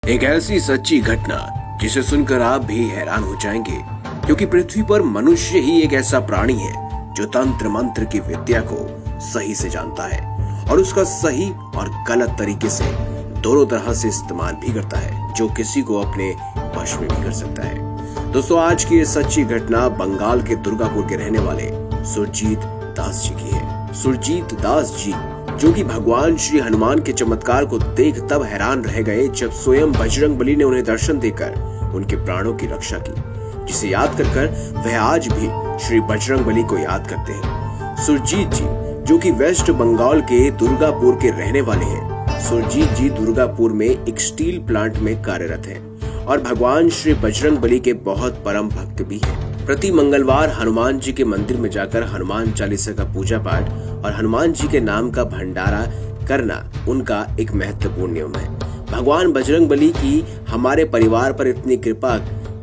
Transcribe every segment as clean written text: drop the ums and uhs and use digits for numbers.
एक ऐसी सच्ची घटना जिसे सुनकर आप भी हैरान हो जाएंगे, क्योंकि पृथ्वी पर मनुष्य ही एक ऐसा प्राणी है जो तंत्र मंत्र की विद्या को सही से जानता है और उसका सही और गलत तरीके से दोनों तरह से इस्तेमाल भी करता है, जो किसी को अपने वश में भी कर सकता है। दोस्तों, आज की ये सच्ची घटना बंगाल के दुर्गापुर के रहने वाले सुरजीत दास जी की है। सुरजीत दास जी जो कि भगवान श्री हनुमान के चमत्कार को देख तब हैरान रह गए जब स्वयं बजरंगबली ने उन्हें दर्शन देकर उनके प्राणों की रक्षा की, जिसे याद कर वह आज भी श्री बजरंगबली को याद करते हैं। सुरजीत जी जो कि वेस्ट बंगाल के दुर्गापुर के रहने वाले हैं। सुरजीत जी दुर्गापुर में एक स्टील प्लांट में कार्यरत हैं और भगवान श्री बजरंगबली के बहुत परम भक्त भी हैं। प्रति मंगलवार हनुमान जी के मंदिर में जाकर हनुमान चालीसा का पूजा पाठ और हनुमान जी के नाम का भंडारा करना उनका एक महत्वपूर्ण नियम है। भगवान बजरंगबली की हमारे परिवार पर इतनी कृपा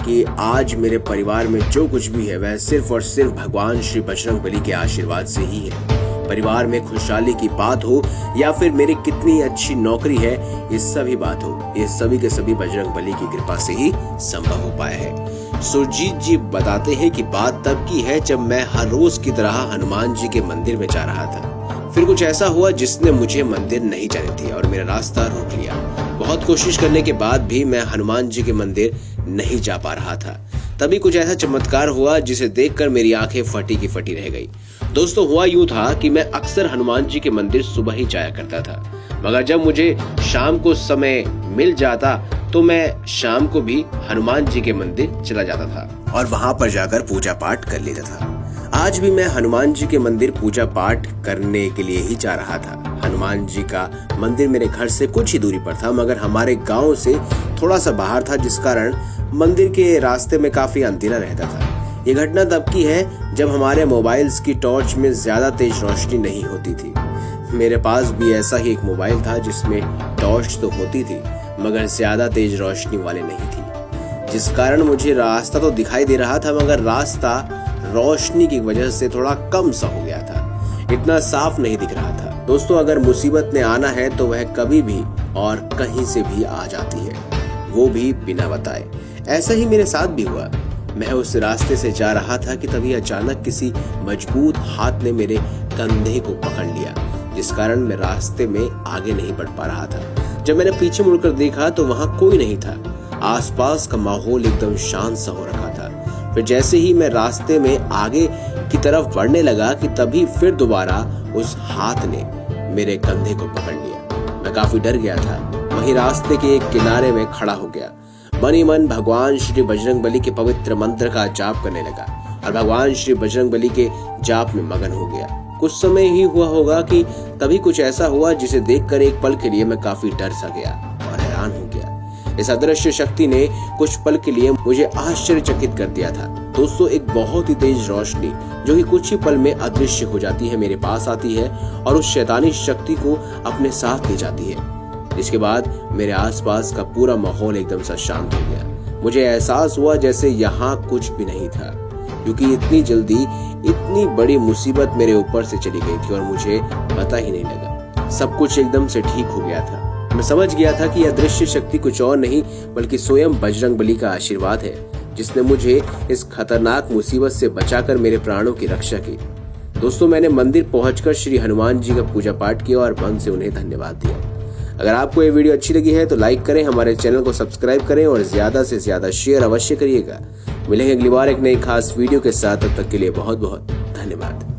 कि आज मेरे परिवार में जो कुछ भी है वह सिर्फ और सिर्फ भगवान श्री बजरंगबली के आशीर्वाद से ही है। परिवार में खुशहाली की बात हो या फिर मेरी कितनी अच्छी नौकरी है, ये सभी बात हो, ये सभी के सभी बजरंगबली की कृपा से ही संभव हो पाया है। सुरजीत जी बताते हैं कि बात तब की है जब मैं हर रोज की तरह हनुमान जी के मंदिर में जा रहा था। फिर कुछ ऐसा हुआ जिसने मुझे मंदिर नहीं जाने दिया और मेरा रास्ता रोक लिया। बहुत कोशिश करने के बाद भी मैं हनुमान जी के मंदिर नहीं जा पा रहा था। तभी कुछ ऐसा चमत्कार हुआ जिसे देखकर मेरी आंखें फटी की फटी रह गई। दोस्तों, हुआ यूं था कि मैं अक्सर हनुमान जी के मंदिर सुबह ही जाया करता था, मगर जब मुझे शाम को समय मिल जाता तो मैं शाम को भी हनुमान जी के मंदिर चला जाता था और वहां पर जाकर पूजा पाठ कर लेता था। आज भी मैं हनुमान जी के मंदिर पूजा पाठ करने के लिए ही जा रहा था। हनुमान जी का मंदिर मेरे घर से कुछ ही दूरी पर था, मगर हमारे गांव से थोड़ा सा बाहर था, जिस कारण मंदिर के रास्ते में काफी अंधेरा रहता था। ये घटना तब की है जब हमारे मोबाइल्स की टॉर्च में ज्यादा तेज रोशनी नहीं होती थी। मेरे पास भी ऐसा ही एक मोबाइल था जिसमें टॉर्च तो होती थी मगर ज्यादा तेज रोशनी वाली नहीं थी, जिस कारण मुझे रास्ता तो दिखाई दे रहा था मगर रास्ता रोशनी की वजह से थोड़ा कम सा हो गया था, इतना साफ नहीं दिख रहा था। दोस्तों, अगर मुसीबत ने आना है तो वह कभी भी और कहीं से भी आ जाती है, वो भी बिना बताए। ऐसा ही मेरे साथ भी हुआ। मैं उस रास्ते से जा रहा था कि तभी अचानक किसी मजबूत हाथ ने मेरे कंधे को पकड़ लिया, जिस कारण मैं रास्ते में आगे नहीं बढ़ पा रहा था। जब मैंने पीछे मुड़कर देखा तो वहां कोई नहीं था। आसपास का माहौल एकदम शांत सा हो रखा था। फिर जैसे ही मैं रास्ते में आगे की तरफ बढ़ने लगा कि तभी फिर दोबारा उस हाथ ने मेरे कंधे को पकड़ लिया। मैं काफी डर गया था। वहीं रास्ते के एक किनारे में खड़ा हो गया। मन ही मन भगवान श्री बजरंगबली के पवित्र मंत्र का जाप करने लगा और भगवान श्री बजरंगबली के जाप में मगन हो गया। कुछ समय ही हुआ होगा कि तभी कुछ ऐसा हुआ जिसे देखकर एक पल के लिए मैं काफी डर सा गया और हैरान हो गया। इस अदृश्य शक्ति ने कुछ पल के लिए मुझे आश्चर्यचकित कर दिया था। दोस्तों, एक बहुत ही तेज रोशनी जो कि कुछ ही पल में अदृश्य हो जाती है मेरे पास आती है और उस शैतानी शक्ति को अपने साथ ले जाती है। इसके बाद मेरे आसपास का पूरा माहौल एकदम सा शांत हो गया। मुझे एहसास हुआ जैसे यहाँ कुछ भी नहीं था, क्योंकि इतनी जल्दी इतनी बड़ी मुसीबत मेरे ऊपर से चली गई थी और मुझे पता ही नहीं लगा। सब कुछ एकदम से ठीक हो गया था। मैं समझ गया था कि यह दृश्य शक्ति कुछ और नहीं बल्कि स्वयं बजरंगबली का आशीर्वाद है, जिसने मुझे इस खतरनाक मुसीबत से बचाकर मेरे प्राणों की रक्षा की। दोस्तों, मैंने मंदिर पहुंचकर श्री हनुमान जी का पूजा पाठ किया और मन से उन्हें धन्यवाद दिया। अगर आपको ये वीडियो अच्छी लगी है तो लाइक करें, हमारे चैनल को सब्सक्राइब करें और ज्यादा से ज्यादा शेयर अवश्य करिएगा। मिलेंगे अगली बार एक नई खास वीडियो के साथ। तब तक के लिए बहुत बहुत धन्यवाद।